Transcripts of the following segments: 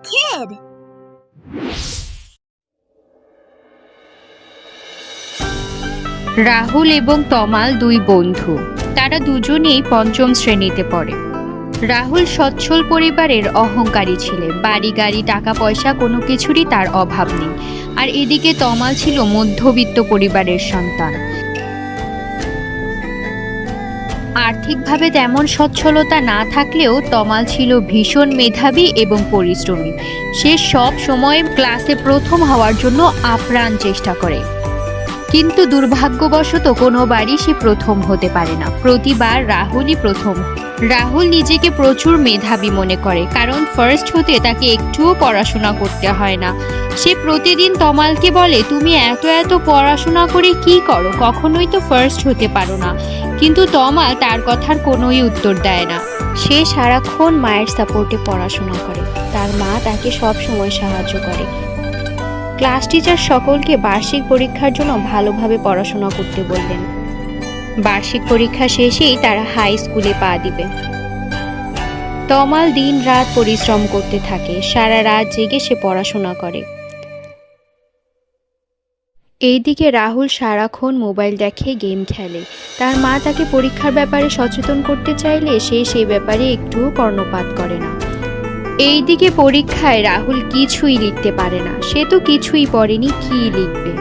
kid. Rahul এবং তমাল দুই বন্ধু। তারা দুজনেই পঞ্চম শ্রেণীতে পড়ে। রাহুল সচ্ছল পরিবারের অহংকারী ছিলেন। বাড়ি গাড়ি টাকা পয়সা কোনো কিছুরই তার অভাব নেই। আর এদিকে তমাল ছিল মধ্যবিত্ত পরিবারের সন্তান। আর্থিকভাবে তেমন সচ্ছলতা না থাকলেও তমাল ছিল ভীষণ মেধাবী এবং পরিশ্রমী। সে সব সময় ক্লাসে প্রথম হওয়ার জন্য আপ্রাণ চেষ্টা করে, কিন্তু দুর্ভাগ্যবশত কোনোবারই সে প্রথম হতে পারে না। প্রতিবার রাহুলই প্রথম। রাহুল নিজেকে প্রচুর মেধাবী মনে করে, কারণ ফার্স্ট হতে তাকে একটুও পড়াশোনা করতে হয় না। সে প্রতিদিন তমালকে বলে, তুমি এত এত পড়াশোনা করে কি করো, কখনোই তো ফার্স্ট হতে পারো না। কিন্তু তমাল তার কথার কোনোই উত্তর দেয় না। সে সারাক্ষণ মায়ের সাপোর্টে পড়াশোনা করে। তার মা তাকে সব সময় সাহায্য করে। ক্লাস টিচার সকলকে বার্ষিক পরীক্ষার জন্য ভালোভাবে পড়াশোনা করতে বললেন। বার্ষিক পরীক্ষা শেষেই তারা হাই স্কুলে পা দিবে। তমাল দিন রাত পরিশ্রম করতে থাকে। সারা রাত জেগে সে পড়াশোনা করে। এইদিকে রাহুল সারাক্ষণ মোবাইল দেখে, গেম খেলে। তার মা তাকে পরীক্ষার ব্যাপারে সচেতন করতে চাইলে সে সেই ব্যাপারে একটুও কর্ণপাত করে না। এইদিকে পরীক্ষায় রাহুল কিছুই লিখতে পারে না। সে তো কিছুই পড়েনি, কি লিখবে।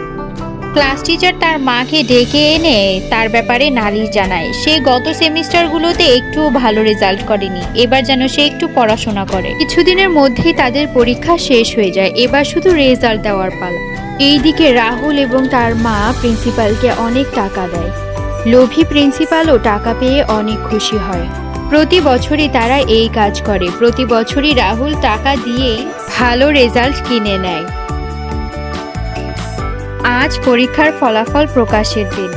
ক্লাস টিচার তার মাকে ডেকে এনে তার ব্যাপারে নালিশ জানায়। সে গত সেমিস্টারগুলোতে একটুও ভালো রেজাল্ট করেনি, এবার যেন সে একটু পড়াশোনা করে। কিছুদিনের মধ্যেই তাদের পরীক্ষা শেষ হয়ে যায়। এবার শুধু রেজাল্ট দেওয়ার পালা। এইদিকে রাহুল এবং তার মা প্রিন্সিপালকে অনেক টাকা দেয়। লোভী প্রিন্সিপালও টাকা পেয়ে অনেক খুশি হয়। প্রতি বছরই তারা এই কাজ করে। প্রতি বছরই রাহুল টাকা দিয়েই ভালো রেজাল্ট কিনে নেয়। আজ পরীক্ষার ফলাফল প্রকাশের দিন।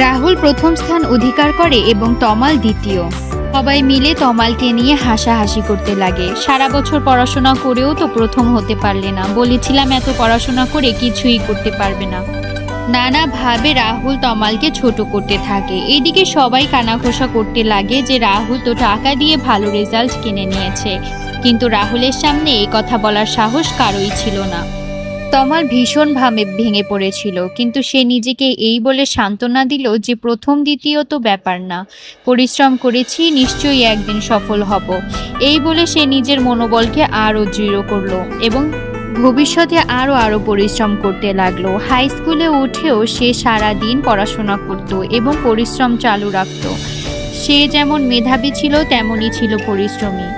রাহুল প্রথম স্থান অধিকার করে এবং তমাল দ্বিতীয়। সবাই মিলে তমালকে নিয়ে হাসাহাসি করতে লাগে। সারা বছর পড়াশোনা করেও তো প্রথম হতে পারলে না, বলেছিলাম এত পড়াশোনা করে কিছুই করতে পারবে না। নানাভাবে রাহুল তমালকে ছোট করতে থাকে। এইদিকে সবাই কানাঘোষা করতে লাগে যে রাহুল তো টাকা দিয়ে ভালো রেজাল্ট কিনে নিয়েছে, কিন্তু রাহুলের সামনে এই কথা বলার সাহস কারোই ছিল না। তমাল ভীষণভাবে ভেঙে পড়েছিল, কিন্তু সে নিজেকে এই বলে সান্ত্বনা দিল যে প্রথম দ্বিতীয় তো ব্যাপার না, পরিশ্রম করেছি, নিশ্চয়ই একদিন সফল হব। এই বলে সে নিজের মনোবলকে আরও দৃঢ় করলো এবং ভবিষ্যতে আরও পরিশ্রম করতে লাগলো। হাই স্কুলে উঠেও সে সারা দিন পড়াশোনা করত এবং পরিশ্রম চালু রাখত। সে যেমন মেধাবী ছিল তেমনই ছিল পরিশ্রমী।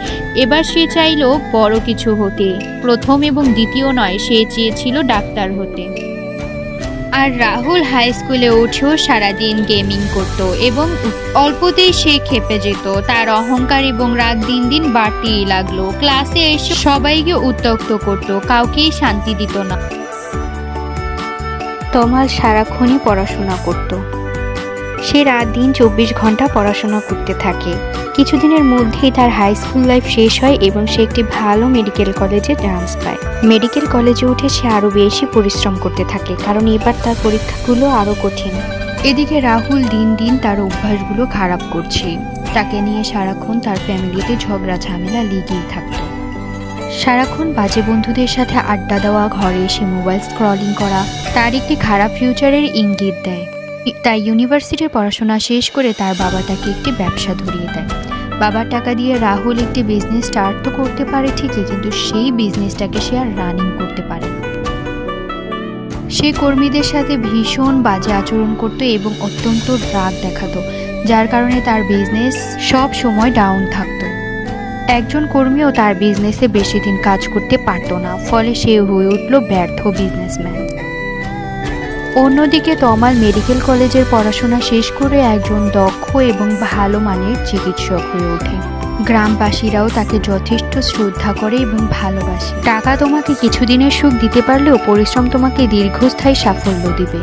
এবার সে চাইল বড় কিছু হতে। প্রথম এবং দ্বিতীয় নয়, সে চেয়েছিল ডাক্তার হতে। আর রাহুল হাই স্কুলে উঠেও সারাদিন গেমিং করত এবং অল্পতেই সে খেপে যেত। তার অহংকার এবং রাগ দিন দিন বাড়তেই লাগলো। ক্লাসে এসে সবাইকে উত্ত্যক্ত করত, কাউকেই শান্তি দিত না। তমাল সারাক্ষণই পড়াশোনা করত। সে রাত দিন 24 ঘন্টা পড়াশোনা করতে থাকে। কিছুদিনের মধ্যেই তার হাই স্কুল লাইফ শেষ হয় এবং সে একটি ভালো মেডিকেল কলেজে চান্স পায়। মেডিকেল কলেজে উঠে সে আরও বেশি পরিশ্রম করতে থাকে, কারণ এবার তার পরীক্ষাগুলো আরও কঠিন। এদিকে রাহুল দিন দিন তার অভ্যাসগুলো খারাপ করছে। তাকে নিয়ে সারাক্ষণ তার ফ্যামিলিতে ঝগড়া ঝামেলা লেগেই থাকত। সারাক্ষণ বাজে বন্ধুদের সাথে আড্ডা দেওয়া, ঘরে এসে মোবাইল স্ক্রলিং করা তার একটি খারাপ ফিউচারের ইঙ্গিত দেয়। তাই ইউনিভার্সিটির পড়াশোনা শেষ করে তার বাবা তাকে একটি ব্যবসা ধরিয়ে দেয়। বাবার টাকা দিয়ে রাহুল একটি বিজনেস স্টার্ট তো করতে পারে ঠিকই, কিন্তু সেই বিজনেসটাকে সে আর রানিং করতে পারে না। সে কর্মীদের সাথে ভীষণ বাজে আচরণ করত এবং অত্যন্ত রাগ দেখাতো, যার কারণে তার বিজনেস সব সময় ডাউন থাকতো। একজন কর্মীও তার বিজনেসে বেশি দিন কাজ করতে পারত না, ফলে সে হয়ে উঠল ব্যর্থ বিজনেসম্যান। অন্যদিকে তমাল মেডিকেল কলেজের পড়াশোনা শেষ করে একজন দক্ষ এবং ভালো মানের চিকিৎসক হয়ে ওঠে। গ্রামবাসীরাও তাকে যথেষ্ট শ্রদ্ধা করে এবং ভালোবাসে। টাকা তোমাকে কিছুদিনের সুখ দিতে পারলেও পরিশ্রম তোমাকে দীর্ঘস্থায়ী সাফল্য দিবে।